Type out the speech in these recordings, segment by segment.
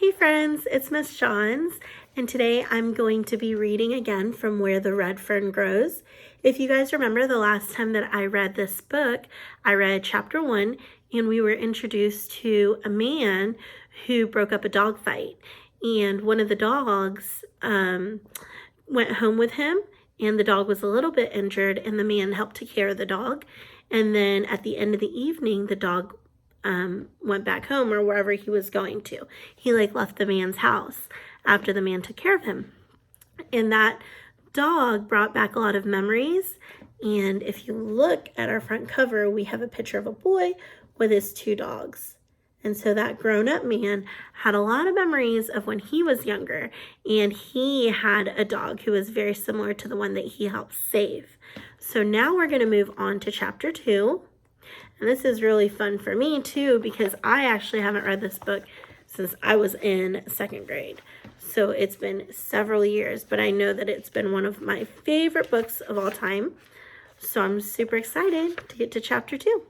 Hey friends, it's Miss Johns, and today I'm going to be reading again from Where the Red Fern Grows. If you guys remember the last time that I read this book, I read chapter 1, and we were introduced to a man who broke up a dog fight, and one of the dogs went home with him, and the dog was a little bit injured, and the man helped take care of the dog, and then at the end of the evening, the dog went back home or wherever he was going to. He left the man's house after the man took care of him. And that dog brought back a lot of memories. And if you look at our front cover, we have a picture of a boy with his two dogs. And so that grown-up man had a lot of memories of when he was younger, and he had a dog who was very similar to the one that he helped save. So now we're going to move on to chapter 2. And this is really fun for me too, because I actually haven't read this book since I was in second grade. So it's been several years, but I know that it's been one of my favorite books of all time. So I'm super excited to get to chapter 2. All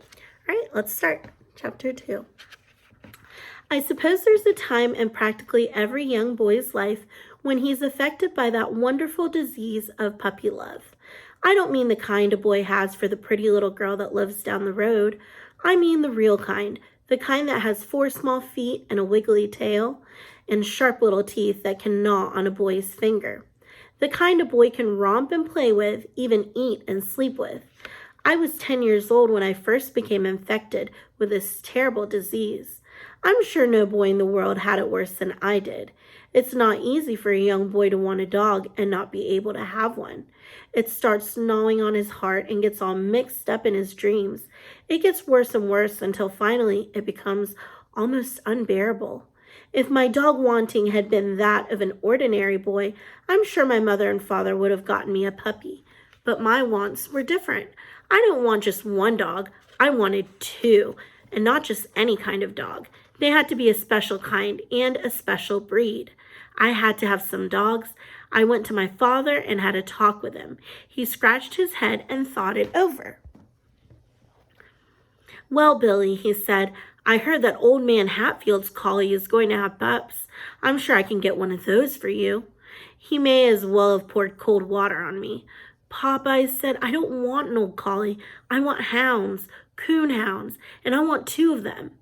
right, let's start. Chapter 2. I suppose there's a time in practically every young boy's life when he's affected by that wonderful disease of puppy love. I don't mean the kind a boy has for the pretty little girl that lives down the road. I mean the real kind, the kind that has 4 small feet and a wiggly tail and sharp little teeth that can gnaw on a boy's finger. The kind a boy can romp and play with, even eat and sleep with. I was 10 years old when I first became infected with this terrible disease. I'm sure no boy in the world had it worse than I did. It's not easy for a young boy to want a dog and not be able to have one. It starts gnawing on his heart and gets all mixed up in his dreams. It gets worse and worse until finally it becomes almost unbearable. If my dog wanting had been that of an ordinary boy, I'm sure my mother and father would have gotten me a puppy. But my wants were different. I didn't want just one dog. I wanted 2, and not just any kind of dog. They had to be a special kind and a special breed. I had to have some dogs. I went to my father and had a talk with him. He scratched his head and thought it over. Well, Billy, he said, I heard that old man Hatfield's collie is going to have pups. I'm sure I can get one of those for you. He may as well have poured cold water on me. Papa, I said, I don't want an old collie. I want hounds, coon hounds, and I want 2 of them.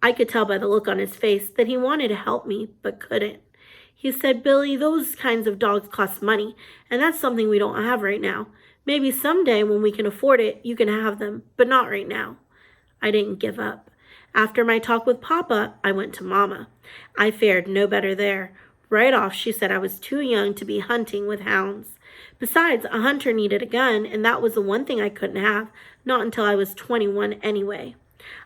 I could tell by the look on his face that he wanted to help me, but couldn't. He said, Billy, those kinds of dogs cost money, and that's something we don't have right now. Maybe someday when we can afford it, you can have them, but not right now. I didn't give up. After my talk with Papa, I went to Mama. I fared no better there. Right off, she said I was too young to be hunting with hounds. Besides, a hunter needed a gun, and that was the one thing I couldn't have, not until I was 21 anyway.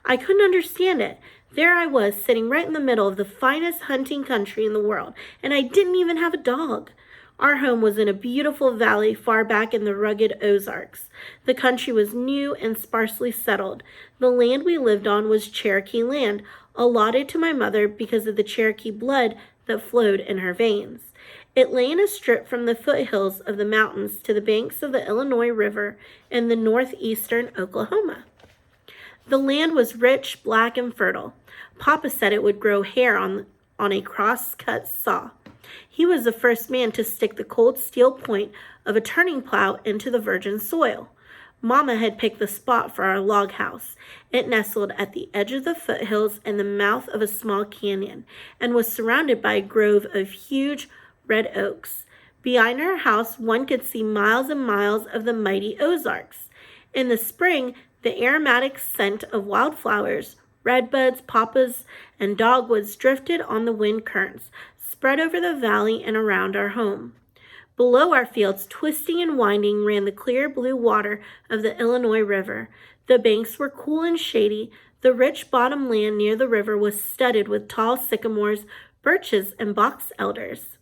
I couldn't understand it. There I was, sitting right in the middle of the finest hunting country in the world, and I didn't even have a dog. Our home was in a beautiful valley far back in the rugged Ozarks. The country was new and sparsely settled. The land we lived on was Cherokee land, allotted to my mother because of the Cherokee blood that flowed in her veins. It lay in a strip from the foothills of the mountains to the banks of the Illinois River in the northeastern Oklahoma. The land was rich, black, and fertile. Papa said it would grow hair on a cross-cut saw. He was the first man to stick the cold steel point of a turning plow into the virgin soil. Mama had picked the spot for our log house. It nestled at the edge of the foothills in the mouth of a small canyon and was surrounded by a grove of huge red oaks. Behind our house, one could see miles and miles of the mighty Ozarks. In the spring, the aromatic scent of wildflowers, redbuds, papaws, and dogwoods drifted on the wind currents, spread over the valley and around our home. Below our fields, twisting and winding, ran the clear blue water of the Illinois River. The banks were cool and shady. The rich bottom land near the river was studded with tall sycamores, birches, and box elders.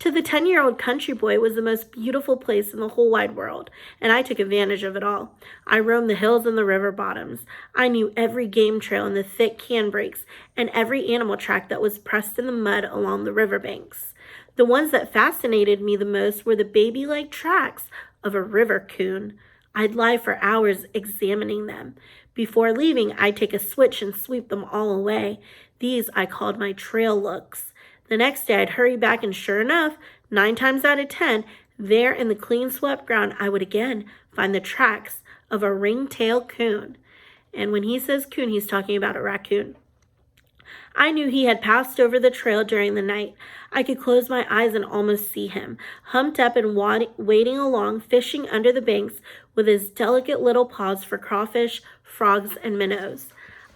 To the 10-year-old country boy, it was the most beautiful place in the whole wide world, and I took advantage of it all. I roamed the hills and the river bottoms. I knew every game trail in the thick canebrakes and every animal track that was pressed in the mud along the river banks. The ones that fascinated me the most were the baby-like tracks of a river coon. I'd lie for hours examining them. Before leaving, I'd take a switch and sweep them all away. These I called my trail looks. The next day, I'd hurry back, and sure enough, 9 times out of 10, there in the clean swept ground, I would again find the tracks of a ring-tailed coon. And when he says coon, he's talking about a raccoon. I knew he had passed over the trail during the night. I could close my eyes and almost see him, humped up and wading along, fishing under the banks with his delicate little paws for crawfish, frogs, and minnows.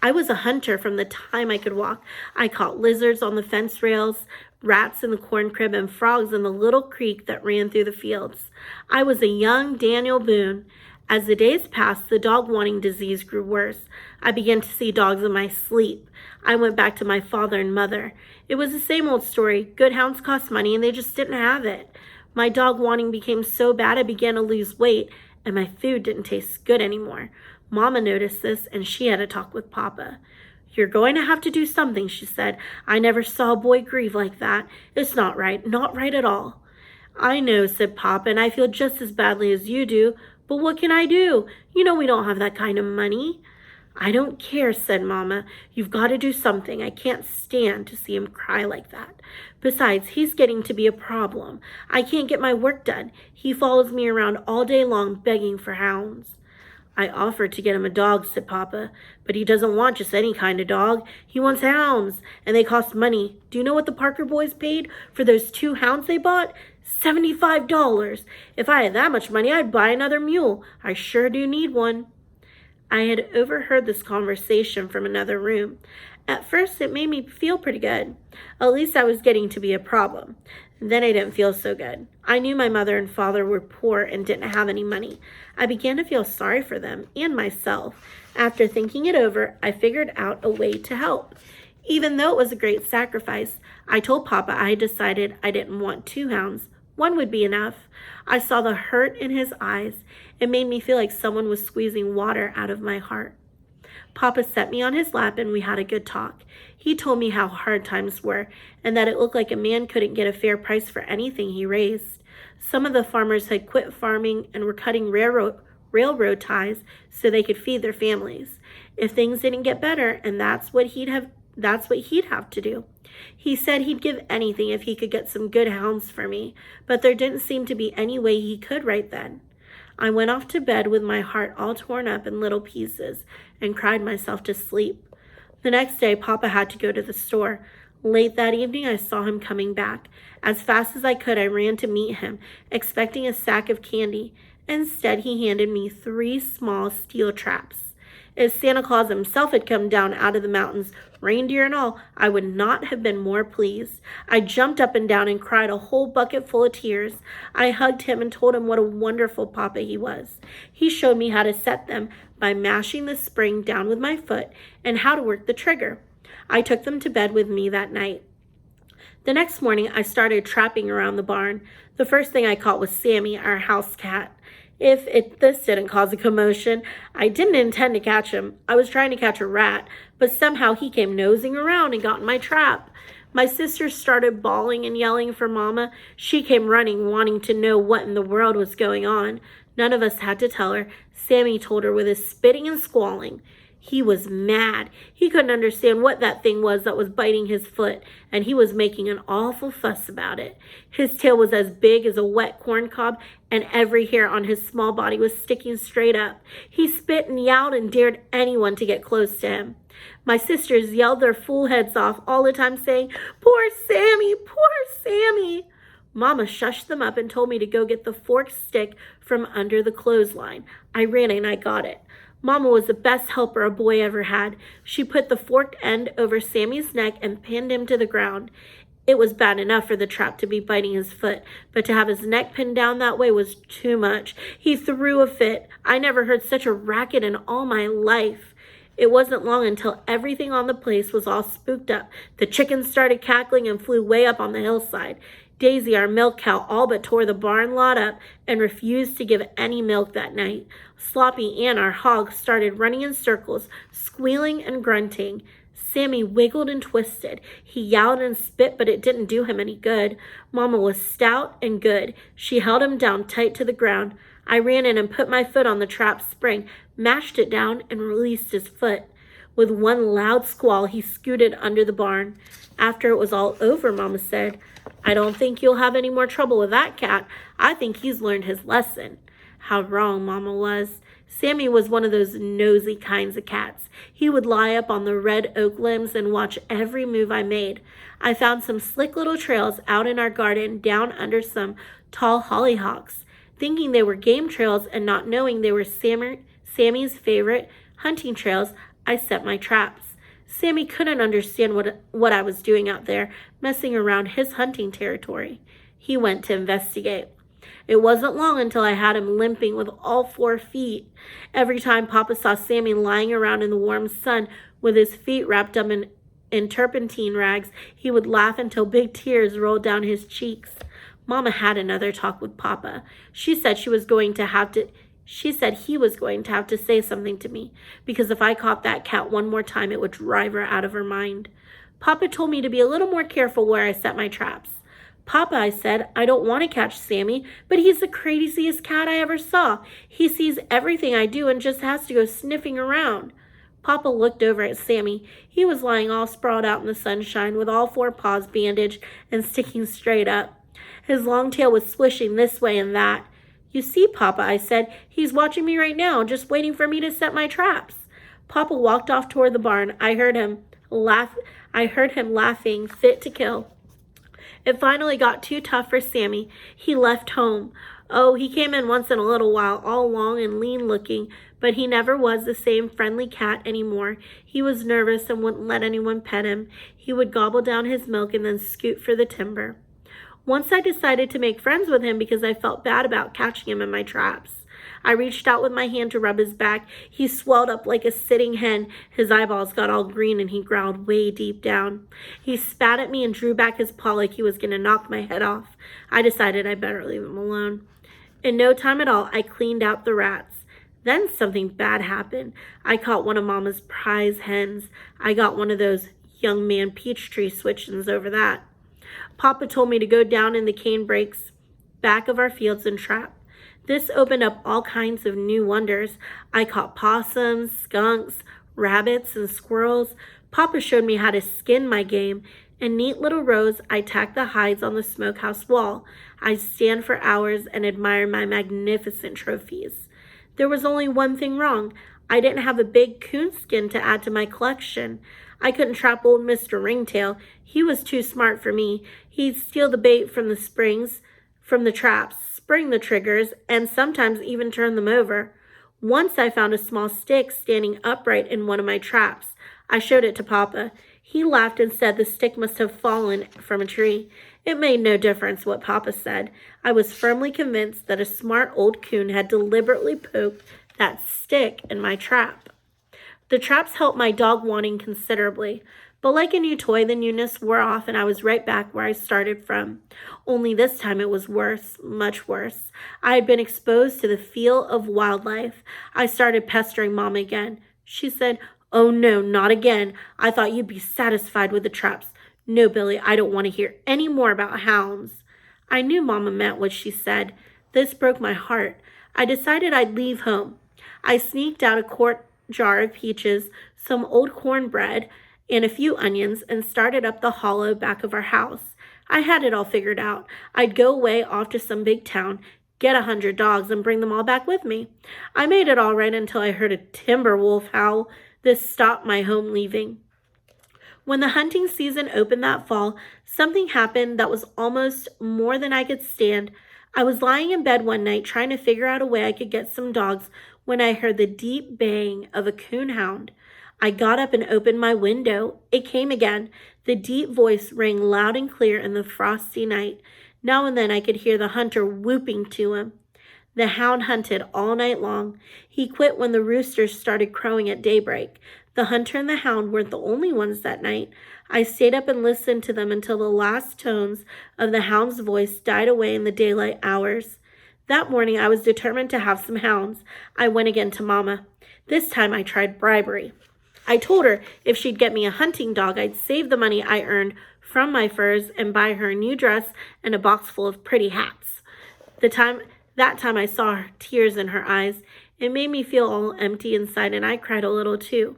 I was a hunter from the time I could walk. I caught lizards on the fence rails, rats in the corn crib, and frogs in the little creek that ran through the fields. I was a young Daniel Boone. As the days passed, the dog-wanting disease grew worse. I began to see dogs in my sleep. I went back to my father and mother. It was the same old story. Good hounds cost money, and they just didn't have it. My dog-wanting became so bad I began to lose weight, and my food didn't taste good anymore. Mama noticed this, and she had a talk with Papa. "You're going to have to do something," she said. "I never saw a boy grieve like that. It's not right at all." "I know," said Papa, "and I feel just as badly as you do. But what can I do? You know we don't have that kind of money." "I don't care," said Mama. "You've got to do something. I can't stand to see him cry like that. Besides, he's getting to be a problem. I can't get my work done. He follows me around all day long begging for hounds." "I offered to get him a dog," said Papa, "but he doesn't want just any kind of dog. He wants hounds, and they cost money. Do you know what the Parker boys paid for those 2 hounds they bought? $75. If I had that much money, I'd buy another mule. I sure do need one." I had overheard this conversation from another room. At first, it made me feel pretty good. At least I was getting to be a problem. Then I didn't feel so good. I knew my mother and father were poor and didn't have any money. I began to feel sorry for them and myself. After thinking it over, I figured out a way to help. Even though it was a great sacrifice, I told Papa I had decided I didn't want 2 hounds. 1 would be enough. I saw the hurt in his eyes. It made me feel like someone was squeezing water out of my heart. Papa set me on his lap and we had a good talk. He told me how hard times were and that it looked like a man couldn't get a fair price for anything he raised. Some of the farmers had quit farming and were cutting railroad ties so they could feed their families. If things didn't get better, and that's what he'd have to do. He said he'd give anything if he could get some good hounds for me, but there didn't seem to be any way he could right then. I went off to bed with my heart all torn up in little pieces and cried myself to sleep. The next day, Papa had to go to the store. Late that evening, I saw him coming back. As fast as I could, I ran to meet him, expecting a sack of candy. Instead, he handed me 3 small steel traps. If Santa Claus himself had come down out of the mountains, reindeer and all, I would not have been more pleased. I jumped up and down and cried a whole bucket full of tears. I hugged him and told him what a wonderful papa he was. He showed me how to set them by mashing the spring down with my foot and how to work the trigger. I took them to bed with me that night. The next morning, I started trapping around the barn. The first thing I caught was Sammy, our house cat. This didn't cause a commotion, I didn't intend to catch him. I was trying to catch a rat, but somehow he came nosing around and got in my trap. My sister started bawling and yelling for Mama. She came running, wanting to know what in the world was going on. None of us had to tell her. Sammy told her with his spitting and squalling. He was mad. He couldn't understand what that thing was that was biting his foot, and he was making an awful fuss about it. His tail was as big as a wet corn cob, and every hair on his small body was sticking straight up. He spit and yowled and dared anyone to get close to him. My sisters yelled their fool heads off all the time, saying, "Poor Sammy, poor Sammy." Mama shushed them up and told me to go get the forked stick from under the clothesline. I ran and I got it. Mama was the best helper a boy ever had. She put the forked end over Sammy's neck and pinned him to the ground. It was bad enough for the trap to be biting his foot, but to have his neck pinned down that way was too much. He threw a fit. I never heard such a racket in all my life. It wasn't long until everything on the place was all spooked up. The chickens started cackling and flew way up on the hillside. Daisy, our milk cow, all but tore the barn lot up and refused to give any milk that night. Sloppy Ann, our hog, started running in circles, squealing and grunting. Sammy wiggled and twisted. He yowled and spit, but it didn't do him any good. Mama was stout and good. She held him down tight to the ground. I ran in and put my foot on the trap spring, mashed it down, and released his foot. With one loud squall, he scooted under the barn. After it was all over, Mama said, "I don't think you'll have any more trouble with that cat. I think he's learned his lesson." How wrong Mama was. Sammy was one of those nosy kinds of cats. He would lie up on the red oak limbs and watch every move I made. I found some slick little trails out in our garden down under some tall hollyhocks. Thinking they were game trails and not knowing they were Sammy's favorite hunting trails, I set my traps. Sammy couldn't understand what I was doing out there, messing around his hunting territory. He went to investigate. It wasn't long until I had him limping with all 4 feet. Every time Papa saw Sammy lying around in the warm sun with his feet wrapped up in turpentine rags, he would laugh until big tears rolled down his cheeks. Mama had another talk with Papa. She said he was going to have to say something to me, because if I caught that cat one more time, it would drive her out of her mind. Papa told me to be a little more careful where I set my traps. "Papa," I said, "I don't want to catch Sammy, but he's the craziest cat I ever saw. He sees everything I do and just has to go sniffing around." Papa looked over at Sammy. He was lying all sprawled out in the sunshine with all 4 paws bandaged and sticking straight up. His long tail was swishing this way and that. "You see, Papa," I said, "he's watching me right now, just waiting for me to set my traps." Papa walked off toward the barn. I heard him laughing, fit to kill. It finally got too tough for Sammy. He left home. Oh, he came in once in a little while, all long and lean looking, but he never was the same friendly cat anymore. He was nervous and wouldn't let anyone pet him. He would gobble down his milk and then scoot for the timber. Once I decided to make friends with him because I felt bad about catching him in my traps. I reached out with my hand to rub his back. He swelled up like a sitting hen. His eyeballs got all green and he growled way deep down. He spat at me and drew back his paw like he was going to knock my head off. I decided I better leave him alone. In no time at all, I cleaned out the rats. Then something bad happened. I caught one of Mama's prize hens. I got one of those young man peach tree switchins over that. Papa told me to go down in the cane brakes back of our fields and trap. This opened up all kinds of new wonders. I caught possums, skunks, rabbits, and squirrels. Papa showed me how to skin my game. In neat little rows, I tacked the hides on the smokehouse wall. I'd stand for hours and admire my magnificent trophies. There was only one thing wrong. I didn't have a big coon skin to add to my collection. I couldn't trap old Mr. Ringtail. He was too smart for me. He'd steal the bait from the traps, spring the triggers, and sometimes even turn them over. Once I found a small stick standing upright in one of my traps. I showed it to Papa. He laughed and said the stick must have fallen from a tree. It made no difference what Papa said. I was firmly convinced that a smart old coon had deliberately poked that stick in my trap. The traps helped my dog wanting considerably. But like a new toy, the newness wore off and I was right back where I started from. Only this time it was worse, much worse. I had been exposed to the feel of wildlife. I started pestering Mom again. She said, "Oh no, not again. I thought you'd be satisfied with the traps. No, Billy, I don't want to hear any more about hounds." I knew Mama meant what she said. This broke my heart. I decided I'd leave home. I sneaked out a quart jar of peaches, some old cornbread, and a few onions and started up the hollow back of our house. I had it all figured out. I'd go away off to some big town, get 100 dogs, and bring them all back with me. I made it all right until I heard a timber wolf howl. This stopped my home leaving. When the hunting season opened that fall, something happened that was almost more than I could stand. I was lying in bed one night trying to figure out a way I could get some dogs when I heard the deep baying of a coonhound. I got up and opened my window. It came again. The deep voice rang loud and clear in the frosty night. Now and then I could hear the hunter whooping to him. The hound hunted all night long. He quit when the roosters started crowing at daybreak. The hunter and the hound weren't the only ones that night. I stayed up and listened to them until the last tones of the hound's voice died away in the daylight hours. That morning I was determined to have some hounds. I went again to Mama. This time I tried bribery. I told her if she'd get me a hunting dog, I'd save the money I earned from my furs and buy her a new dress and a box full of pretty hats. That time I saw tears in her eyes. It made me feel all empty inside, and I cried a little too.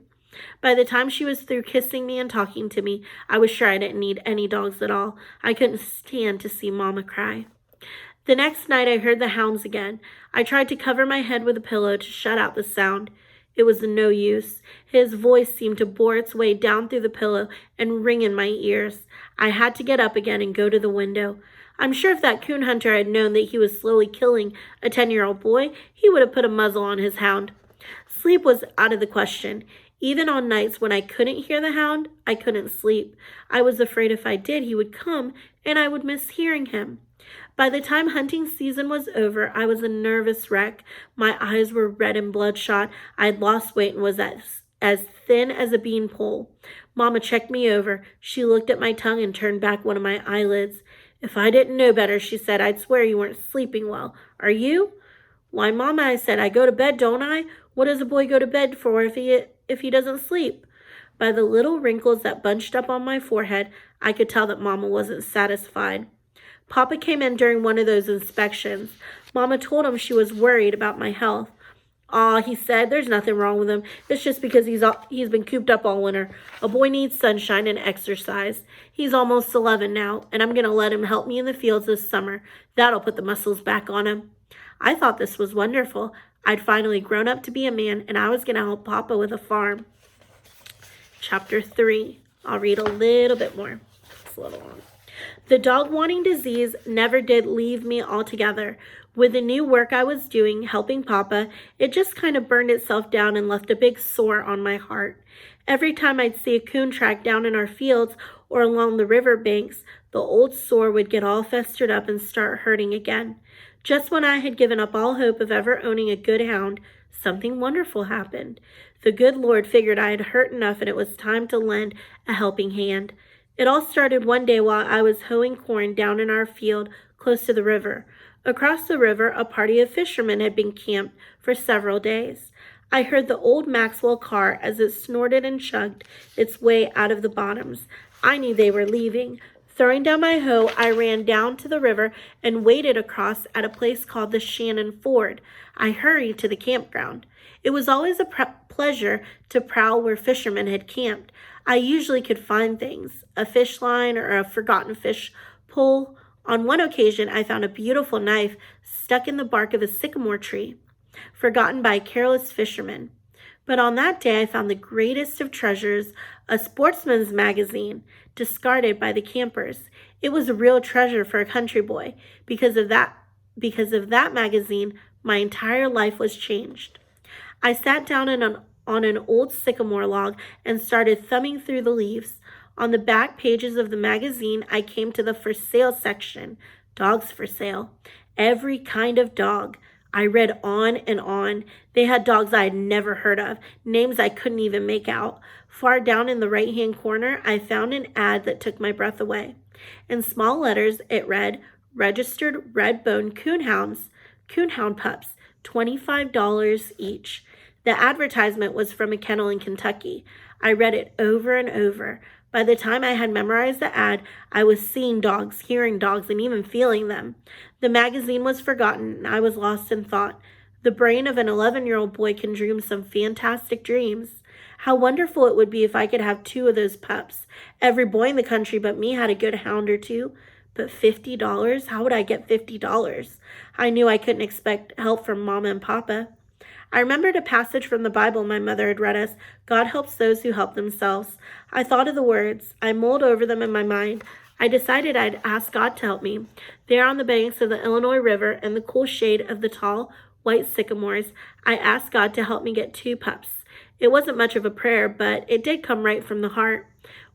By the time she was through kissing me and talking to me, I was sure I didn't need any dogs at all. I couldn't stand to see Mama cry. The next night I heard the hounds again. I tried to cover my head with a pillow to shut out the sound. It was no use. His voice seemed to bore its way down through the pillow and ring in my ears. I had to get up again and go to the window. I'm sure if that coon hunter had known that he was slowly killing a 10-year-old boy, he would have put a muzzle on his hound. Sleep was out of the question. Even on nights when I couldn't hear the hound, I couldn't sleep. I was afraid if I did, he would come and I would miss hearing him. By the time hunting season was over, I was a nervous wreck. My eyes were red and bloodshot. I had lost weight and was as thin as a beanpole. Mama checked me over. She looked at my tongue and turned back one of my eyelids. If I didn't know better, she said, I'd swear you weren't sleeping well. Are you? Why, Mama, I said, I go to bed, don't I? What does a boy go to bed for if he doesn't sleep? By the little wrinkles that bunched up on my forehead, I could tell that Mama wasn't satisfied. Papa came in during one of those inspections. Mama told him she was worried about my health. "Aw," he said, "there's nothing wrong with him. It's just because he's been cooped up all winter. A boy needs sunshine and exercise. He's almost 11 now, and I'm going to let him help me in the fields this summer. That'll put the muscles back on him." I thought this was wonderful. I'd finally grown up to be a man, and I was going to help Papa with a farm. Chapter 3. I'll read a little bit more. It's a little long. The dog-wanting disease never did leave me altogether. With the new work I was doing, helping Papa, it just kind of burned itself down and left a big sore on my heart. Every time I'd see a coon track down in our fields or along the river banks, the old sore would get all festered up and start hurting again. Just when I had given up all hope of ever owning a good hound, something wonderful happened. The good Lord figured I had hurt enough and it was time to lend a helping hand. It all started one day while I was hoeing corn down in our field close to the river. Across the river, a party of fishermen had been camped for several days. I heard the old Maxwell car as it snorted and chugged its way out of the bottoms. I knew they were leaving. Throwing down my hoe, I ran down to the river and waded across at a place called the Shannon Ford. I hurried to the campground. It was always a pleasure to prowl where fishermen had camped. I usually could find things, a fish line or a forgotten fish pole. On one occasion, I found a beautiful knife stuck in the bark of a sycamore tree, forgotten by a careless fisherman. But on that day, I found the greatest of treasures, a sportsman's magazine, discarded by the campers. It was a real treasure for a country boy. Because of that magazine, my entire life was changed. I sat down on an old sycamore log and started thumbing through the leaves. On the back pages of the magazine, I came to the for sale section. Dogs for sale. Every kind of dog. I read on and on. They had dogs I had never heard of, names I couldn't even make out. Far down in the right-hand corner, I found an ad that took my breath away. In small letters, it read, "Registered red-bone coonhound pups, $25 each." The advertisement was from a kennel in Kentucky. I read it over and over. By the time I had memorized the ad, I was seeing dogs, hearing dogs, and even feeling them. The magazine was forgotten, and I was lost in thought. The brain of an 11-year-old boy can dream some fantastic dreams. How wonderful it would be if I could have 2 of those pups. Every boy in the country but me had a good hound or 2. But $50? How would I get $50? I knew I couldn't expect help from Mama and Papa. I remembered a passage from the Bible my mother had read us. God helps those who help themselves. I thought of the words. I mulled over them in my mind. I decided I'd ask God to help me. There on the banks of the Illinois River, in the cool shade of the tall, white sycamores, I asked God to help me get 2 pups. It wasn't much of a prayer, but it did come right from the heart.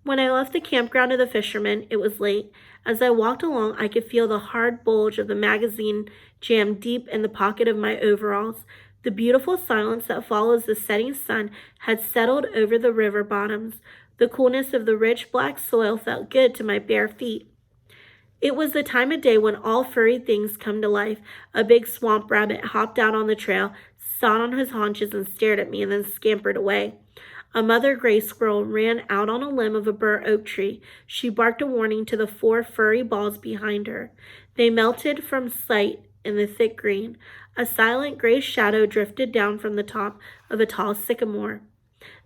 When I left the campground of the fishermen, it was late. As I walked along, I could feel the hard bulge of the magazine jammed deep in the pocket of my overalls. The beautiful silence that follows the setting sun had settled over the river bottoms. The coolness of the rich black soil felt good to my bare feet. It was the time of day when all furry things come to life. A big swamp rabbit hopped out on the trail, sat on his haunches and stared at me and then scampered away. A mother gray squirrel ran out on a limb of a bur oak tree. She barked a warning to the 4 furry balls behind her. They melted from sight in the thick green. A silent gray shadow drifted down from the top of a tall sycamore.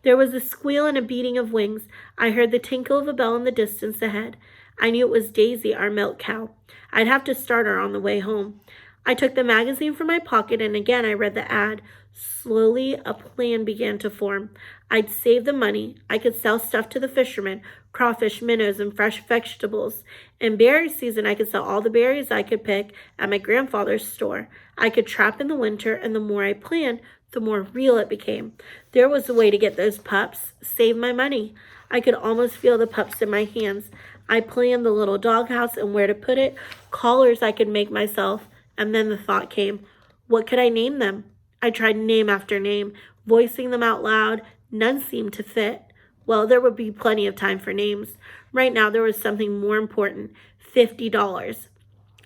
There was a squeal and a beating of wings. I heard the tinkle of a bell in the distance ahead. I knew it was Daisy, our milk cow. I'd have to start her on the way home. I took the magazine from my pocket and again I read the ad. Slowly, a plan began to form. I'd save the money. I could sell stuff to the fishermen, crawfish, minnows, and fresh vegetables. In berry season, I could sell all the berries I could pick at my grandfather's store. I could trap in the winter, and the more I planned, the more real it became. There was a way to get those pups, save my money. I could almost feel the pups in my hands. I planned the little doghouse and where to put it, collars I could make myself, and then the thought came, what could I name them? I tried name after name, voicing them out loud. None seemed to fit. Well, there would be plenty of time for names. Right now, there was something more important, $50.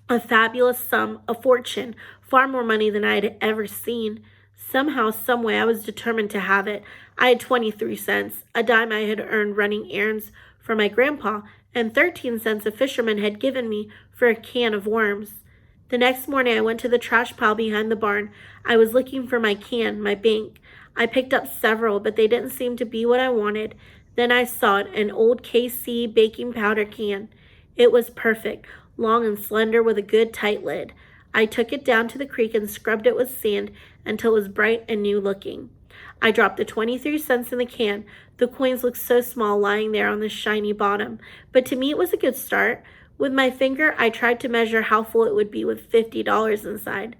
A fabulous sum, a fortune, far more money than I had ever seen. Somehow, someway, I was determined to have it. I had 23 cents, a dime I had earned running errands for my grandpa, and 13 cents a fisherman had given me for a can of worms. The next morning, I went to the trash pile behind the barn. I was looking for my can, my bank. I picked up several, but they didn't seem to be what I wanted. Then I saw it, an old KC baking powder can. It was perfect, long and slender with a good tight lid. I took it down to the creek and scrubbed it with sand until it was bright and new looking. I dropped the 23 cents in the can. The coins looked so small lying there on the shiny bottom, but to me it was a good start. With my finger, I tried to measure how full it would be with $50 inside.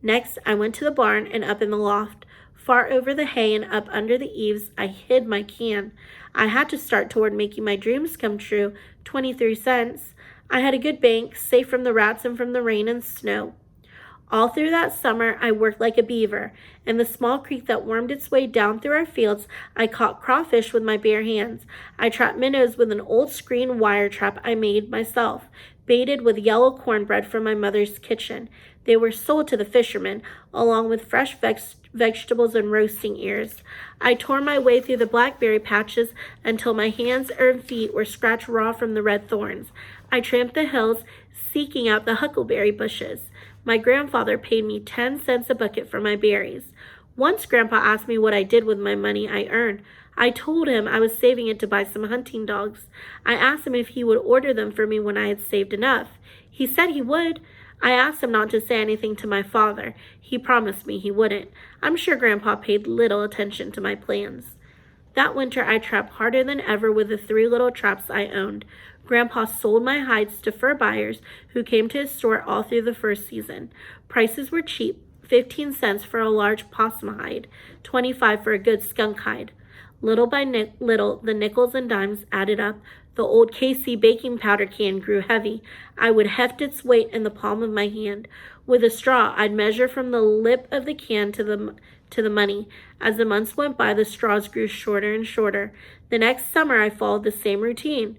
Next, I went to the barn and up in the loft. Far over the hay and up under the eaves, I hid my can. I had to start toward making my dreams come true. 23 cents. I had a good bank, safe from the rats and from the rain and snow. All through that summer, I worked like a beaver. In the small creek that wormed its way down through our fields, I caught crawfish with my bare hands. I trapped minnows with an old screen wire trap I made myself, baited with yellow cornbread from my mother's kitchen. They were sold to the fishermen, along with fresh vegetables and roasting ears. I tore my way through the blackberry patches until my hands and feet were scratched raw from the red thorns. I tramped the hills, seeking out the huckleberry bushes. My grandfather paid me 10 cents a bucket for my berries. Once Grandpa asked me what I did with my money I earned. I told him I was saving it to buy some hunting dogs. I asked him if he would order them for me when I had saved enough. He said he would. I asked him not to say anything to my father. He promised me he wouldn't. I'm sure Grandpa paid little attention to my plans. That winter I trapped harder than ever with the 3 little traps I owned. Grandpa sold my hides to fur buyers who came to his store all through the first season. Prices were cheap, 15 cents for a large possum hide, 25 for a good skunk hide. Little by little, the nickels and dimes added up. The old KC baking powder can grew heavy. I would heft its weight in the palm of my hand. With a straw, I'd measure from the lip of the can to the money. As the months went by, the straws grew shorter and shorter. The next summer, I followed the same routine.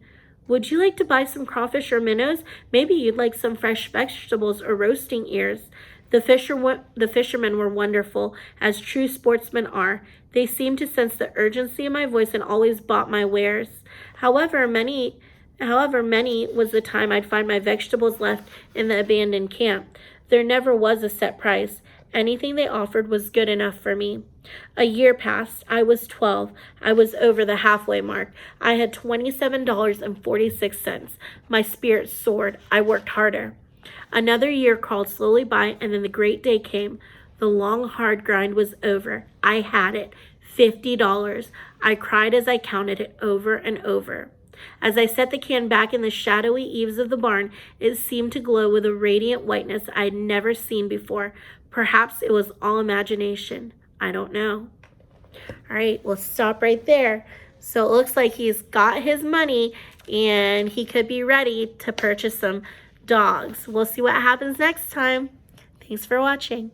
Would you like to buy some crawfish or minnows? Maybe you'd like some fresh vegetables or roasting ears. The fishermen were wonderful, as true sportsmen are. They seemed to sense the urgency in my voice and always bought my wares. However, many was the time I'd find my vegetables left in the abandoned camp. There never was a set price. Anything they offered was good enough for me. A year passed. I was 12. I was over the halfway mark. I had $27.46. My spirits soared. I worked harder. Another year crawled slowly by, and then the great day came. The long, hard grind was over. I had it. $50. I cried as I counted it over and over. As I set the can back in the shadowy eaves of the barn, it seemed to glow with a radiant whiteness I had never seen before. Perhaps it was all imagination. I don't know. All right, we'll stop right there. So it looks like he's got his money and he could be ready to purchase some dogs. We'll see what happens next time. Thanks for watching.